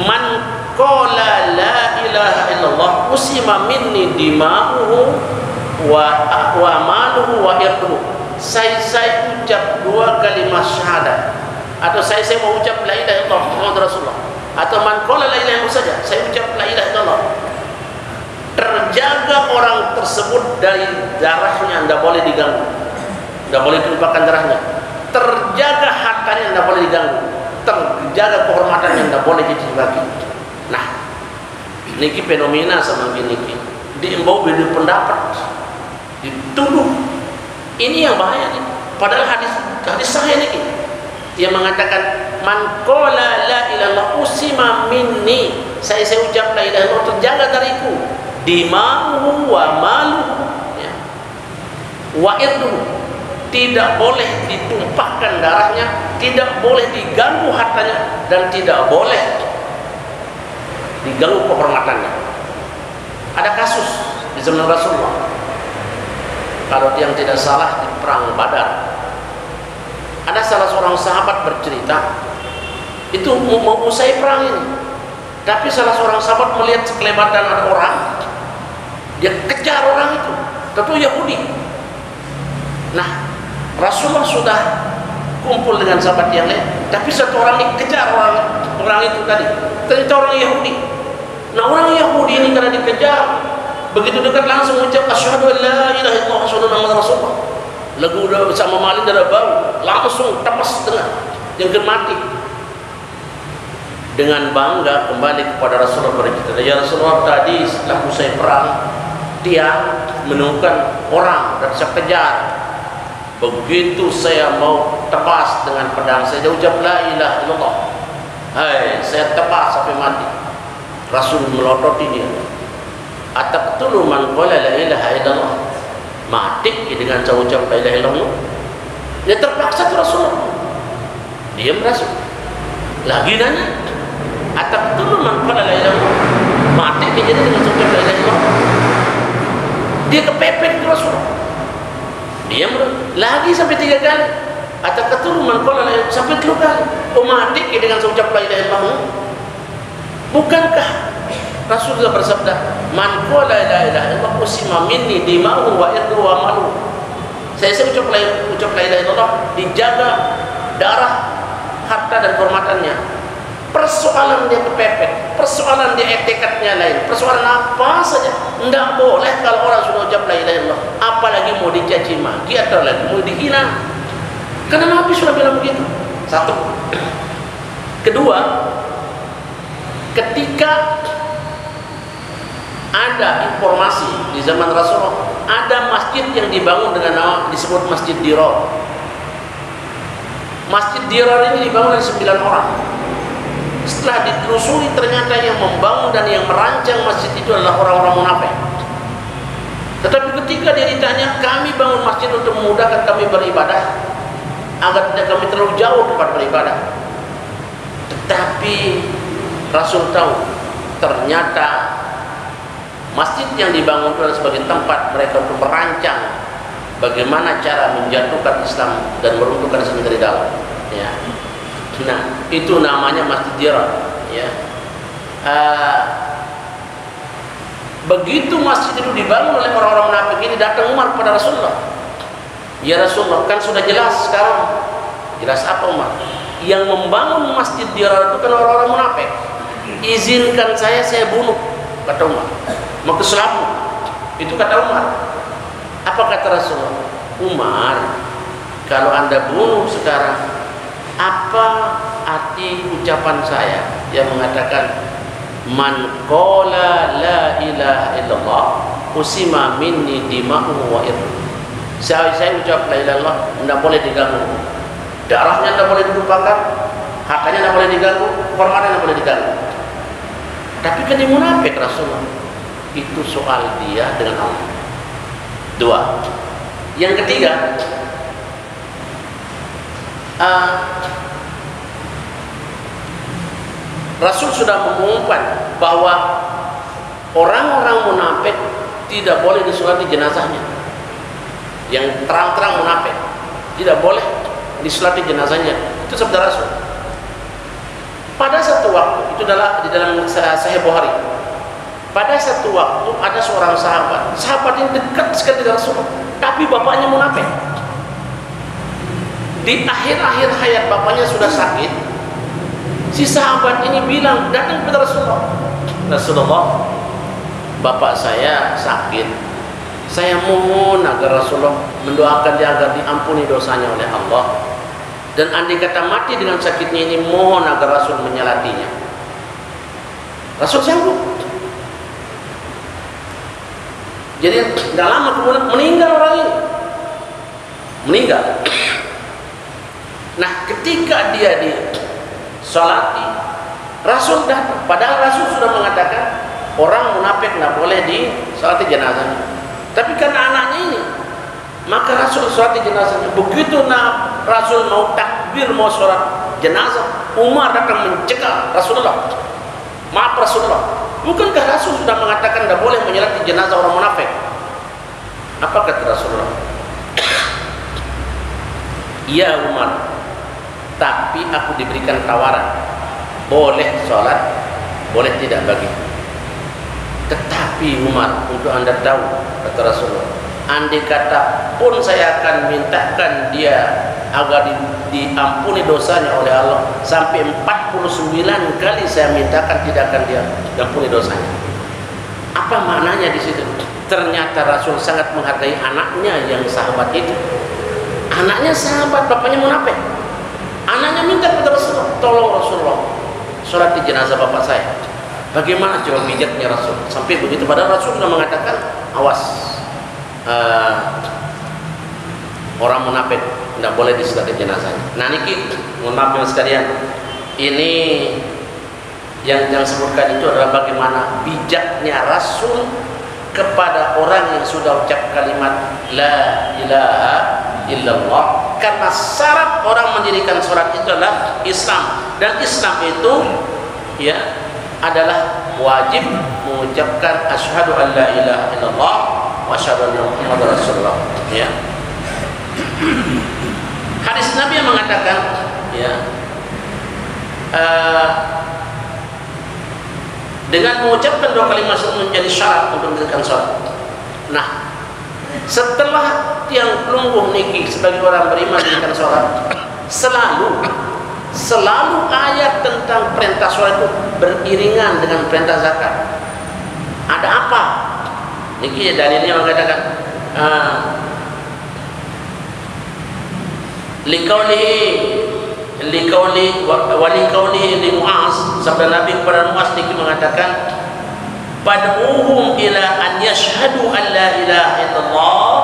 man qala la ilaha illallah usima minni dima'uhu wa maluhu wa irduhu. Saya ucap 2 kalimat syahadat, atau saya mau ucap la ilaha illallah Muhammad Rasulullah, atau man qala la ilaha illallah saja, saya ucap la ilaha illallah, terjaga orang tersebut dari darahnya, tidak boleh diganggu, tidak boleh ditumpahkan darahnya, terjaga hartanya, tidak boleh diganggu, terjaga kehormatannya, tidak boleh dibagi. Nah, niki fenomena sama gini, diimbau beda pendapat, dituduh. Ini yang bahaya nih. Padahal hadis sahih niki yang mengatakan man qala la ilaha usima minni, saya ucap la ilaha illallah, terjaga dariku dima'uhu wa maluhu, ya, wa irduhu, tidak boleh ditumpahkan darahnya, tidak boleh diganggu hartanya, dan tidak boleh diganggu kehormatannya. Ada kasus di zaman Rasulullah, kalau yang tidak salah di perang Badar, ada salah seorang sahabat bercerita itu mau usai perang ini, tapi salah seorang sahabat melihat sekelebatan ada orang, dia kejar orang itu, tentu Yahudi. Nah, Rasulullah sudah kumpul dengan sahabat yang lain, tapi satu orang dikejar orang itu tadi, ternyata orang Yahudi. Nah, orang Yahudi ini karena dikejar, begitu dekat langsung ucap asyhadu an la ilaha illallah wa asyhadu anna muhammadar rasulullah. Lagu udah sama malin udah bau, langsung tepas dengan yang mati. Dengan bangga kembali kepada Rasulullah berkata, ya Rasulullah, tadi setelah usai perang dia menemukan orang dan saya kejar. Begitu saya mau tebas dengan pedang, saya ucap la ilaha illallah, hai, saya tebas sampai mati. Rasul melototi dia, ataqtulu man qala la ilaha illallah, mati dengan saya ucap la ilaha illallah. Dia terpaksa tuh Rasulullah, dia merasa lagi nanya, ataqtulu man qala la ilaha illallah, mati dengan saya ucap la ilaha illallah. Dia kepepet tuh Rasulullah, dia lagi sampai 3 kali, ataqtulu man qala la ilaha illallah, sampai 3 kali. Oh, mati dengan saya ucap la ilaha illallah. Bukankah Rasul sudah bersabda, man qala la ilaha illallah usima minni dima'uhu wa irduhu wa maluhu. Saya ucap la ilaha illallah, dijaga darah, harta dan kehormatannya. Persoalan dia kepepet, persoalan dia etikatnya lain, persoalan apa saja tidak boleh kalau orang sudah ucap la ilaha illallah, apalagi mau dicaci maki atau lagi mau dihina. Karena Nabi sudah bilang begitu. Satu. Kedua, ketika ada informasi di zaman Rasulullah ada masjid yang dibangun dengan nama disebut Masjid Dirar. Masjid Dirar ini dibangun oleh 9 orang. Setelah ditelusuri ternyata yang membangun dan yang merancang masjid itu adalah orang-orang munafik. Tetapi ketika dia ditanya, kami bangun masjid untuk memudahkan kami beribadah agar tidak kami terlalu jauh tempat beribadah. Tetapi Rasul tahu ternyata masjid yang dibangun itu adalah sebagai tempat mereka untuk merancang bagaimana cara menjatuhkan Islam dan meruntuhkan Islam dari dalam. Ya. Nah, itu namanya Masjid Dirar. Ya. Begitu masjid itu dibangun oleh orang-orang munafik ini, datang Umar kepada Rasulullah. Ya Rasulullah, kan sudah jelas sekarang. Jelas apa Umar? Yang membangun Masjid Dirar itu kan orang-orang munafik. Izinkan saya bunuh, kata Umar. Mau keselamu, itu kata Umar. Apa kata Rasulullah? Umar, kalau anda bunuh sekarang, apa arti ucapan saya yang mengatakan man qala la ilaha illallah usima minni dima'uhu wa irduhu. Saya ucap la ilaha illallah, tidak boleh diganggu, darahnya tidak boleh ditumpahkan, hartanya tidak boleh diganggu, kehormatannya tidak boleh diganggu. Tapi kan dia munafik Rasulullah. Itu soal dia dengan Allah. 2. Yang ketiga, Rasul sudah mengumumkan bahwa orang-orang munafik tidak boleh disolati jenazahnya. Yang terang-terang munafik tidak boleh disolati jenazahnya. Itu sabda Rasul. Pada satu waktu, itu adalah di dalam Sahih Bukhari. Pada satu waktu ada seorang sahabat. Sahabat ini dekat sekali dengan Rasulullah, tapi bapaknya munafik. Di akhir-akhir hayat bapaknya sudah sakit. Si sahabat ini bilang, datang kepada Rasulullah. Rasulullah, bapak saya sakit. Saya mohon agar Rasulullah mendoakan dia agar diampuni dosanya oleh Allah. Dan andai kata mati dengan sakitnya ini, mohon agar Rasul menyalatinya. Rasul sanggup. Jadi tidak lama kemudian meninggal orang ini. Meninggal. Nah, ketika dia disolati, Rasul datang. Padahal Rasul sudah mengatakan orang munafik tidak boleh disolati jenazahnya. Tapi karena anaknya ini, maka Rasul solati jenazahnya. Begitu Rasul mau takbir, mau sholat jenazah, Umar datang mencegah Rasulullah. Maaf Rasulullah, bukankah Rasul sudah mengatakan tidak boleh menyolati jenazah orang munafik? Apa kata Rasulullah? Iya Umar, tapi aku diberikan tawaran, boleh sholat, boleh tidak bagi. Tetapi Umar, untuk anda tahu, kata Rasulullah, andai kata pun saya akan mintakan dia agar diampuni dosanya oleh Allah, sampai 49 kali saya mintakan, tidak akan dia diampuni dosanya. Apa maknanya di situ? Ternyata Rasul sangat menghargai anaknya yang sahabat itu. Anaknya sahabat, bapaknya munafik. Anaknya minta kepada Rasulullah, tolong Rasulullah, sholat di jenazah bapak saya. Bagaimana coba bijaknya Rasul? Sampai begitu, padahal Rasul sudah mengatakan, awas, orang munafik tidak boleh disolati jenazahnya. Nah niki, mohon maaf sekalian, ini yang sebutkan itu adalah bagaimana bijaknya Rasul kepada orang yang sudah ucap kalimat la ilaha illallah. Karena syarat orang mendirikan sholat itu adalah Islam, dan Islam itu ya adalah wajib mengucapkan asyhadu an la ilaha illallah wa asyhadu anna Muhammadar Rasulullah. Ya. Hadis Nabi yang mengatakan, ya, dengan mengucapkan dua kalimat menjadi syarat untuk mendirikan sholat. Nah, setelah tiang pelungguh niki sebagai orang beriman mendirikan sholat, selalu ayat tentang perintah sholat itu beriringan dengan perintah zakat. Ada apa? Niki dalilnya mengatakan Likaulihi li Mu'az, sabda Nabi kepada Mu'az niki mengatakan, pad'uhum ila an yashhadu an la ilaha illallah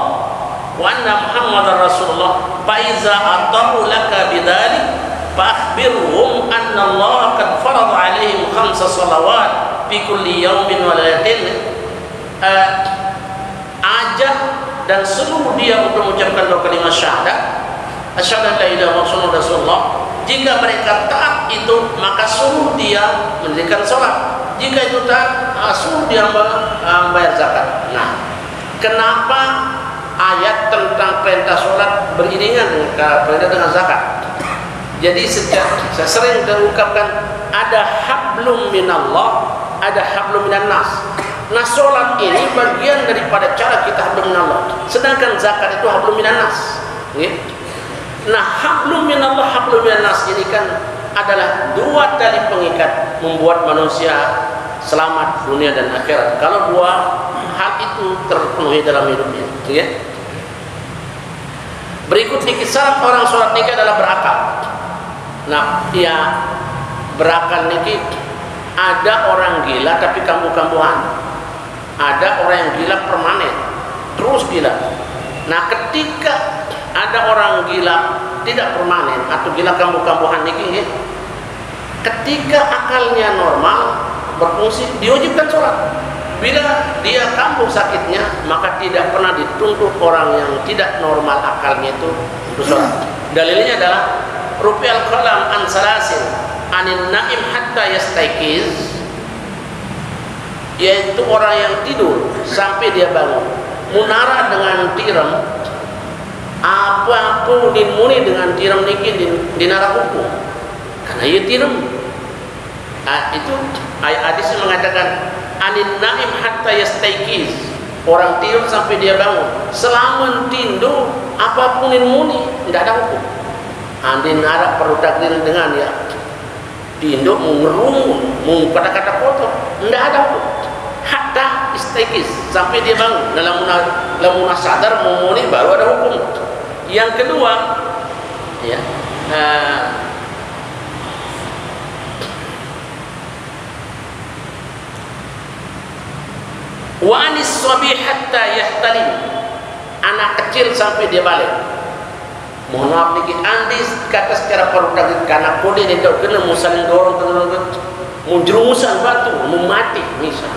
wa anna Muhammadar Rasulullah, fa iza atahu laka bidzalik fa akhbirhum anna Allah qad farada alaihim 5 shalawat fi kulli yawmin wa lailatin. Ajak dan suruh dia untuk mengucapkan dua kalimat syahadat, asyhadu an la ilaha illallah. Jika mereka taat itu, maka suruh dia mendirikan sholat. Jika itu taat, suruh dia membayar zakat. Nah, kenapa ayat tentang perintah sholat beriringan dengan perintah dengan zakat? Jadi saya sering terungkapkan, ada hablum minallah, ada hablum minan nas. Nah, sholat ini bagian daripada cara kita hablum minallah, sedangkan zakat itu hablum minan nas. Nah, hablum minallah, hablum minan nas ini kan adalah dua tali pengikat membuat manusia selamat dunia dan akhirat. Kalau dua hal itu terpenuhi dalam hidupnya, ya. Berikut niki syarat orang sholat niki adalah berakal. Nah, ya berakal niki ada orang gila tapi kambuh-kambuhan, ada orang yang gila permanen, terus gila. Nah, ketika ada orang gila tidak permanen atau gila kambuh-kambuhan niki, ya, ketika akalnya normal berfungsi, diwajibkan sholat. Bila dia kambuh sakitnya, maka tidak pernah dituntut orang yang tidak normal akalnya itu untuk sholat. Dalilnya adalah rufi'al qalam an salasin anin naim hatta yastaiqiz, yaitu orang yang tidur sampai dia bangun. Munara dengan tiram, apapun dimuni dengan tiram niki dinara hukum, karena ia tiram. Itu ayat hadis mengatakan anin naim hatta yastaiqiz, orang tidur sampai dia bangun. Selama tidur apapun yang muni tidak ada hukum. Andin ada perlu takdir dengan ya tidur mengerumun, kata-kata kotor, tidak ada hukum. Hatta istaiqiz, sampai dia bangun. Dalam sadar memuni baru ada hukum. Yang kedua, ya, wa anis sabi hatta yahtalim, anak kecil sampai dia balik. Mohon maaf dikit, andis kata secara produktif karena kode dia tahu kena mau saling dorong menjerumusan batu, memati misal,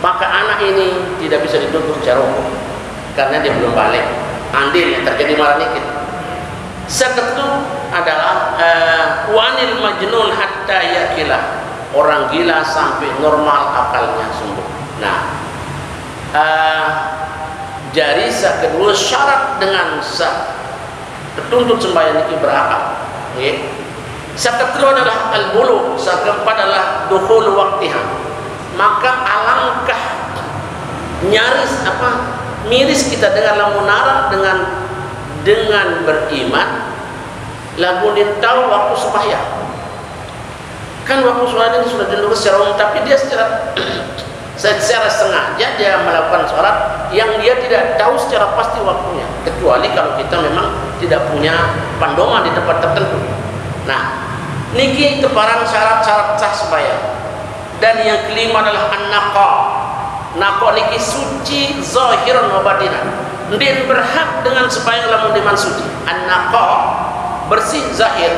maka anak ini tidak bisa dituntut secara hukum karena dia belum balik. Andil yang terjadi marah dikit. Satu adalah wanil majnun hatta yakilah, orang gila sampai normal akalnya sembuh. Nah, jadi kedua syarat dengan tertuntut sembahyang itu berakal. Kedua adalah al-bulu, keempat adalah dukhul waktiha. Maka alangkah nyaris miris kita dengan lamunara dengan beriman lagu tahu waktu sembahyang. Kan waktu sholat ini sudah ditentukan secara umum, tapi dia secara sengaja dia melakukan sholat yang dia tidak tahu secara pasti waktunya, kecuali kalau kita memang tidak punya pandoman di tempat tertentu. Nah, niki keparang syarat-syarat sah sembahyang. Dan yang kelima adalah an-naqa. Naqa niki suci zahiran wa batinan. Dia berhak dengan sembahyang lamun diman suci. An-naqa bersih zahir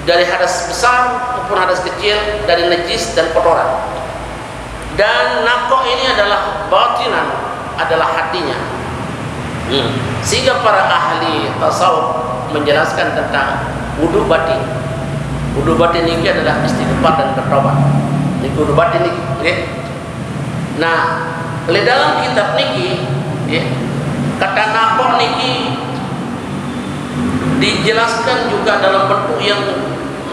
dari hadas besar maupun hadas kecil, dari najis dan kotoran. Dan naqa ini adalah batinan, adalah hatinya. Sehingga para ahli tasawuf menjelaskan tentang wudu batin. Wudu batin ini adalah istighfar dan bertobat. Ini wudu batin ini. Nah, oleh dalam kitab niki, kata naqa niki dijelaskan juga dalam bentuk yang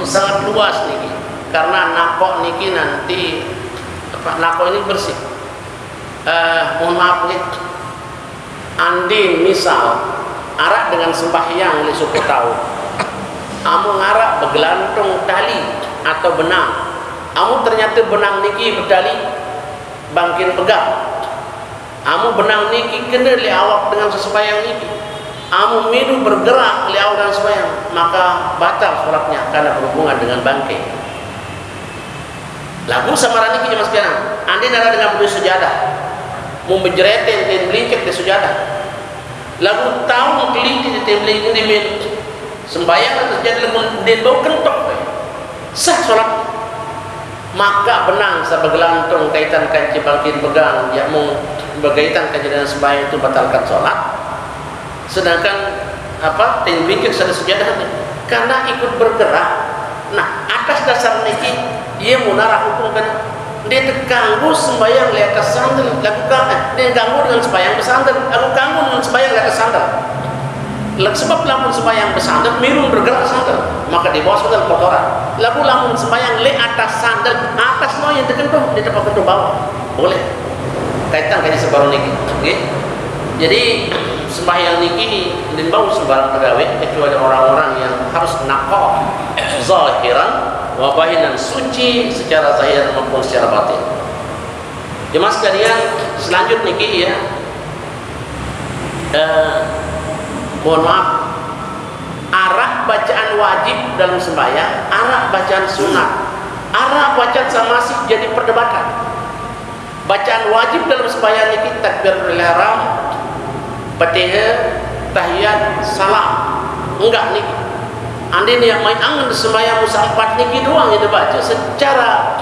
sangat luas niki. Karena naqa niki nanti naqa ini bersih. Mohon maaf nih. Andi misal arak dengan sembahyang li suku tahu. Amu ngarak begelantung tali atau benang. Amu ternyata benang niki berdali bangkin pegang. Amu benang niki kena li awak dengan sesembahyang niki. Amu midu bergerak li awak dengan sembahyang, maka batal sholatnya karena berhubungan dengan bangkai. Lagu sama niki mas sekarang. Andi nara dengan berdua sejadah, mau menjeretin dan belincek di sejadah. Lagu tahu keliti di tembeli ini min sembahyang terjadi lagu dan bau kentok. Sah sholat. Maka benang sebegelantung kaitan kanci bangkin pegang yang mau berkaitan kejadian sembahyang itu batalkan sholat. Sedangkan tembeli sudah sejadah karena ikut bergerak. Nah, atas dasar niki ia munarah hukum kan dia terganggu sembahyang di atas sandal, lakukan dia ganggu dengan sembahyang bersandal, aku ganggu dengan sembahyang di atas sandal. Sebab lamun sembahyang bersandal mirun bergerak sandal, maka di bawah sandal kotoran. Lalu lamun sembahyang le atas sandal, atas no yang terkentuh di tempat kentuh bawah boleh. Kaitan kayak sebarang niki. Jadi sembahyang niki dan bau sembarang pegawai kecuali orang-orang yang harus naqa zahiran wa batinan, suci secara zahir maupun secara batin. Jemaah sekalian, selanjutnya niki ya. Mohon maaf, arah bacaan wajib dalam sembahyang, arah bacaan sunat, arah bacaan masih jadi perdebatan. Bacaan wajib dalam sembahyang niki takbiratul ihram, Fatihah, tahiyat, salam. Enggak niki. Andi yang main angan sembahyang musafat niki doang yang dibaca secara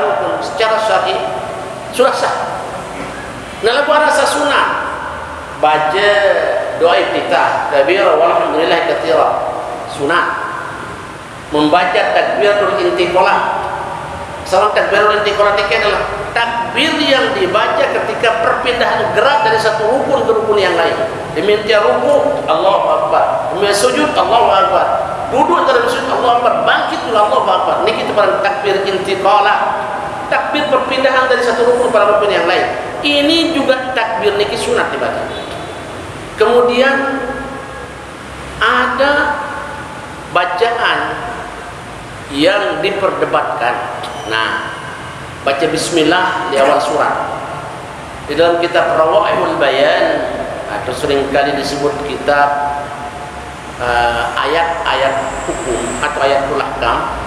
rukun, secara syar'i sudah sah. Nah, lagu rasa sunat baca doa iftitah, kabira walhamdulillah katsira, sunat. Membaca takbiratul intiqalah. Salam takbiratul intiqalah ini adalah takbir yang dibaca ketika perpindahan gerak dari satu rukun ke rukun yang lain. Diminta ruku, Allahu Akbar. Diminta sujud, Allahu Akbar. duduk antara sujud Allah Akbar, bangkit juga Allah Akbar. Niki itu barang takbir intiqalah, takbir perpindahan dari satu rukun pada rukun yang lain. Ini juga takbir niki sunat dibaca. Kemudian ada bacaan yang diperdebatkan. Nah, baca bismillah di awal surat. Di dalam kitab Rawaihul Bayan atau seringkali disebut kitab ayat-ayat hukum atau ayatul ahkam,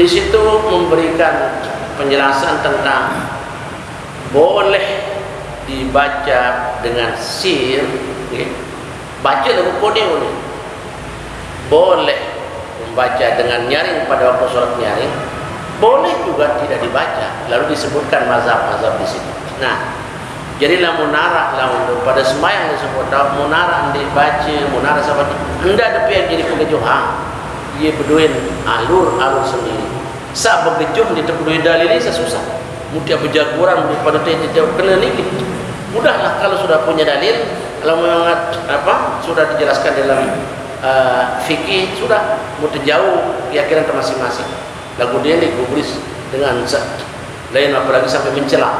di situ memberikan penjelasan tentang boleh dibaca dengan sir, baca dengan kode, boleh membaca dengan nyaring pada waktu sholat nyaring, boleh juga tidak dibaca. Lalu disebutkan mazhab-mazhab di situ. Nah, jadilah munarah lah untuk pada sembahyang disebut munarah dibaca, munarah sahabat. Hendak ada yang jadi pengejuh, dia berduin alur sendiri. Sa begejuh di tepedui dalil ini susah. Mudah berjagoran daripada dia kena ni. Mudahlah kalau sudah punya dalil, kalau memang sudah dijelaskan dalam fikih, sudah mudah jauh keyakinan masing-masing. Lagu dia ni gubris dengan lain apalagi sampai mencela.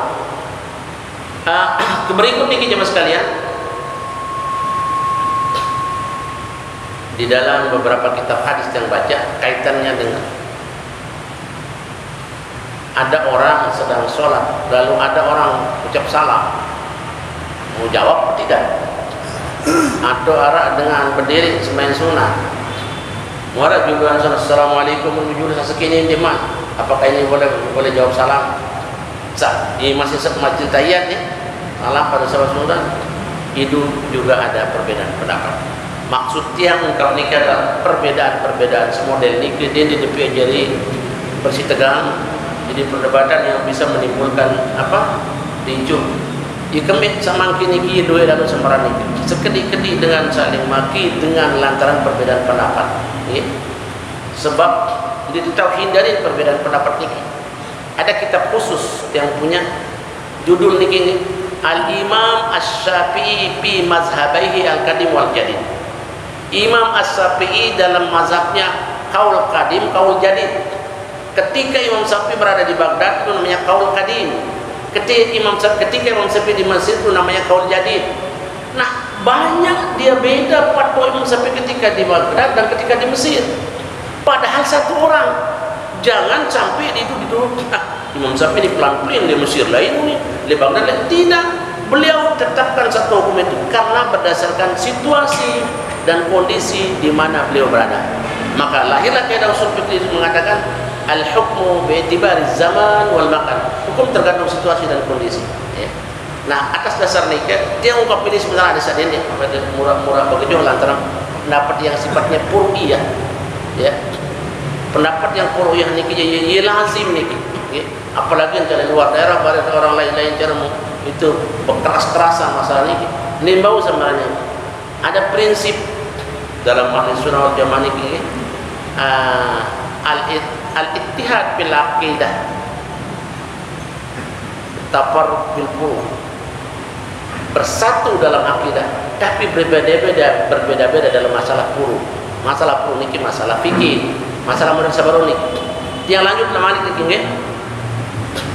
Berikut ini jemaah sekalian, di dalam beberapa kitab hadis yang baca kaitannya dengan ada orang sedang sholat, lalu ada orang ucap salam, mau jawab atau tidak, atau arah dengan berdiri sembahyang sunat, muara juga assalamualaikum menuju sesekini diman, apakah ini boleh jawab salam? Ini masih semacam tayat ya, salam pada sahabat sunat. Itu juga ada perbedaan pendapat. Maksudnya kalau nikah ada perbedaan semodel nikah dia di depan jadi bersih tegang, jadi perdebatan yang bisa menimbulkan ricuh. Ikemit sama kini dua dalam semaran nikah, sekedi-kedi dengan saling maki dengan lantaran perbedaan pendapat. Ya. Sebab kita hindari perbedaan pendapat nikah. Ada kitab khusus yang punya judul ini Al-Imam Asy-Syafi'i fi mazhabaihi al-qadim wal jadid. Imam Asy-Syafi'i dalam mazhabnya qaul qadim, qaul jadid. Ketika Imam Syafi'i berada di Baghdad itu namanya qaul qadim. Ketika Imam Syafi'i di Mesir itu namanya qaul jadid. Nah, banyak dia beda fatwa Imam Syafi'i ketika di Baghdad dan ketika di Mesir. Padahal satu orang. Jangan sampai itu Imam Syafi'i ini pelan-pelan di Mesir lain nih, di Baghdad lain. Tidak, beliau tetapkan satu hukum itu karena berdasarkan situasi dan kondisi di mana beliau berada. Maka lahirlah kaidah usul fikih mengatakan al-hukmu bi'tibari zaman wal makan. Hukum tergantung situasi dan kondisi. Ya. Nah, atas dasar nikah dia ungkap ini sebenarnya ada sadenya murah-murah begitu lantaran pendapat yang sifatnya pur'iyah. Ya. Pendapat yang furu'iyah niki ya lazim niki, ya. Apalagi yang dari luar daerah, pada orang lain cara itu berkeras-kerasan masalah niki. Nimbau sebenarnya ada prinsip dalam ahli sunnah wal jamaah niki, al-ittihad bil aqidah, tafarruq bil furu', bersatu dalam akidah, tapi berbeda-beda dalam masalah furu'. Masalah furu' niki masalah fikih. Masalah modern sabaroni. Yang lanjut nama ini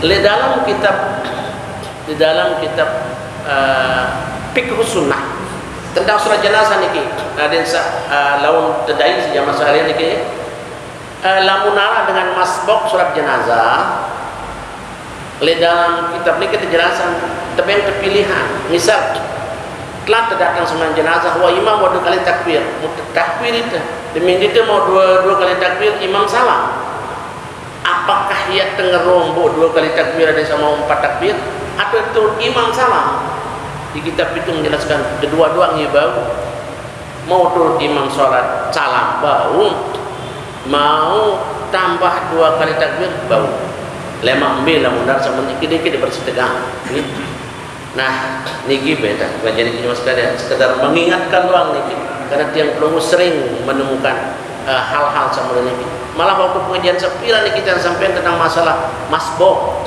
di dalam kitab fikih sunnah tentang surat jenazah niki ada laun tedai sejak masa hari niki lamunara dengan masbok surat jenazah. Di dalam kitab niki terjelasan tapi yang terpilihan. Misal telah terdatang sembahyang jenazah, wa imam wa 2 kali takbir. Takbir itu demi itu mau dua kali takbir, imam salam. Apakah ia tengah rombok 2 kali takbir ada sama 4 takbir, atau itu imam salam? Di kitab itu menjelaskan kedua-duanya bau. Mau turut imam sholat salam bau, mau tambah 2 kali takbir bau. Lemak ambil mundar sama dikit-dikit bersih tegang. Nah, niki beda. Jadi cuma sekedar mengingatkan doang niki. Karena tiang pelungu sering menemukan hal-hal sama niki. Malah waktu pengajian sepira niki kita sampaikan tentang masalah masbok.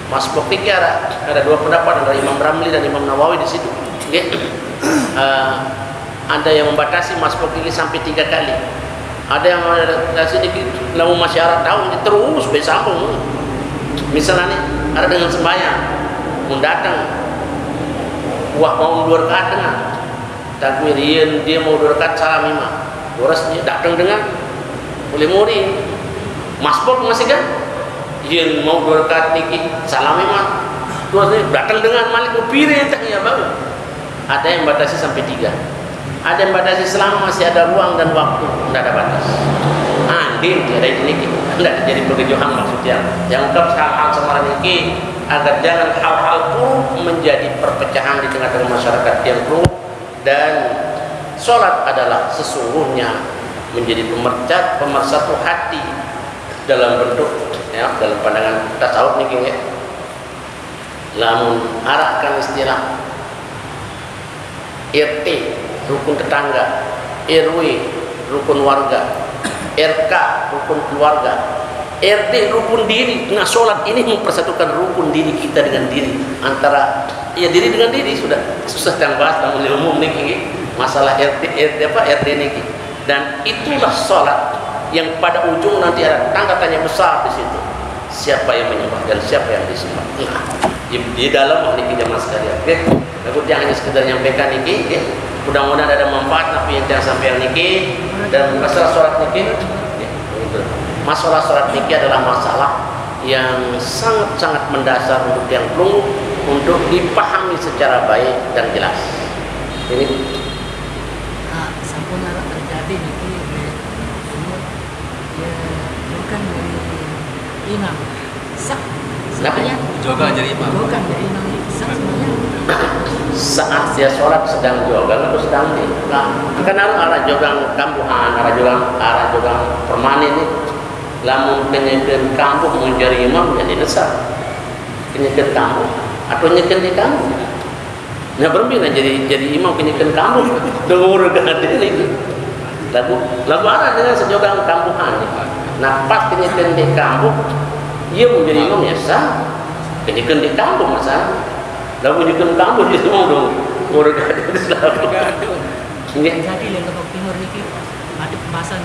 Masbok niki ada 2 pendapat dari Imam Ramli dan Imam Nawawi di situ. Ada yang membatasi masuk gigi sampai 3 kali. Ada yang membatasi dikit, lalu masyarakat tahu terus bersambung. Misalnya nih, ada dengan sembahyang, mau datang, wah mau 2 rakaat dengan takbir, dia mau 2 rakaat salam imam, terus dia datang dengan boleh muri, masbuk masih kan? Dia mau 2 rakaat niki salam imam, terus dia datang dengan malik upire tanya baru. Ada yang batasi sampai 3. Ada yang batasi selama masih ada ruang dan waktu, tidak ada batas. Andin ada ini, tidak jadi pergejuhan maksudnya. Yang ungkap hal-hal semacam ini agar jangan hal-hal buruk menjadi perpecahan di tengah-tengah masyarakat yang buruk. Dan sholat adalah sesungguhnya menjadi pemersatu hati dalam bentuk ya, dalam pandangan tasawuf nih ya. Lamun arahkan istilah RT rukun tetangga, RW rukun warga, RK rukun keluarga, RD rukun diri. Nah, sholat ini mempersatukan rukun diri kita dengan diri, antara ya diri dengan diri. Sudah susah yang bahas dalam umum nih masalah RD nih. Dan itulah sholat yang pada ujung nanti ada tanda tanya besar di situ. Siapa yang menyembah dan siapa yang disembah? Nah, di dalam ini jamaah sekalian. Oke, aku jangan hanya sekedar nyampaikan ini. Mudah-mudahan ada manfaat tapi yang jangan sampai yang niki. Dan masalah sholat niki, masalah sholat niki adalah masalah yang sangat-sangat mendasar untuk yang perlu untuk dipahami secara baik dan jelas. Ini sampun terjadi niki ya bukan dari imam sak sebenarnya jogan jadi imam sak sebenarnya saat dia sholat sedang jogang atau sedang di kan arah jogang kambuhan, arah jogang permanen ini. Lamun kenyekan kampung menjadi imam jadi besar kenyekan kampung atau nyekan di kampung nah berbeda jadi imam kenyekan kampung dengur gede ini lagu arah dengan sejogang kambuhan. Nah pas kenyekan di kampung ia menjadi imam ya sah, kenyekan di kampung masa lalu nyekan kampung jadi mau dong dengur gede ini jadi Lombok Timur niki ada pembahasan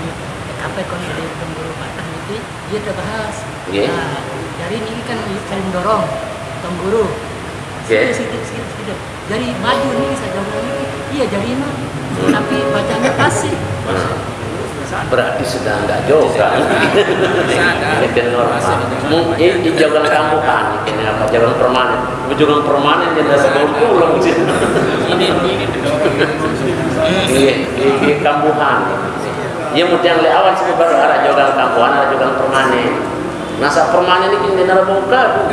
apa kon dari Tengguru Batang itu dia terbahas. Nah, dari ini kan saling dorong Tengguru. Sedikit. Dari maju nih saja ini. Iya jadi imam. Tapi bacanya pasti. Berarti sudah enggak jauh kan? Ini normal. Ini jalan kambuhan, ini apa jalan permanen? Jalan permanen yang ada pulang sih. Ini kambuhan. Ia mungkin yang awal sih baru arah jalan kambuhan, arah jalan permanen. Nasa permanen ini kini nara bongkar.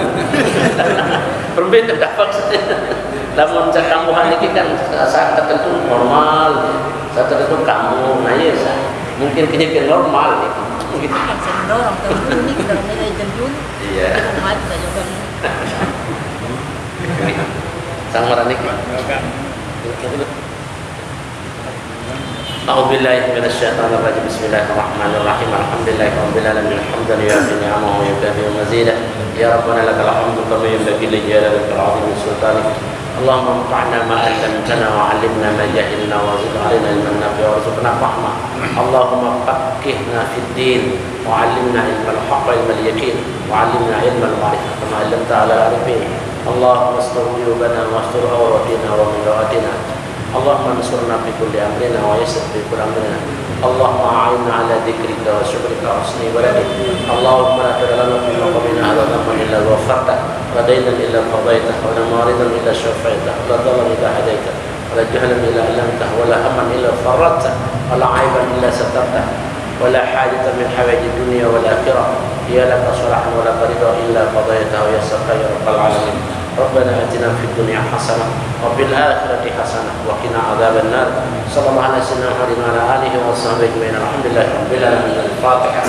Perbedaan dapat. Namun kambuhan ini kan saat tertentu normal, saat tertentu kamu, nah ya mungkin kini normal gitu. Kan saya dorong Tengguru ini kita mulai jendul. Iya. Umat saja kan. Sang maranik. A'udzubillahi minasyaitonir rajim. Bismillahirrahmanirrahim. Alhamdulillahirabbil alamin. Hamdan yu'affi ni'amahu wa yukafi mazidah. Ya rabbana lakal hamdu kama yanbaghi li jalalika al-'azimi sultanik. Allahumma anfa'na ma 'allamtana wa 'allimna ma jahilna wa zid 'alaina ilman nafi'a warzuqna fahma. Allahumma faqqihna fid din wa 'allimna ilmal haqq wal yaqin wa 'allimna ilmal ma'rifah kama 'allamta 'ala al-'arifin. Allahumma astur qulubana wa astur awratina wa min rawatina. Allahumma ansurna fi kulli amrina wa yassir fi kulli amrina. Allahumma a'inna 'ala dzikrika wa syukrika wa husni ibadatik. Allahumma la tad'alna fi maqamina hadha dhanban illa ghafarta wa daynan illa qadayta wa la maridan illa shafaita wa la dhallan illa hadaita wa la jahlan illa 'allamta wa la hamman illa farajta wa la 'aiban illa satarta wa la hajatan min hawaiji dunya wal akhirah hiya laka salahan wa la qarida illa qadayta wa yassarta ya rabbal alamin. ربنا آتنا في الدنيا حسنة وفي الآخرة حسنة وقنا عذاب النار. صلى الله على سيدنا محمد وعلى آله وصحبه أجمعين. الحمد لله رب العالمين. الفاتحة.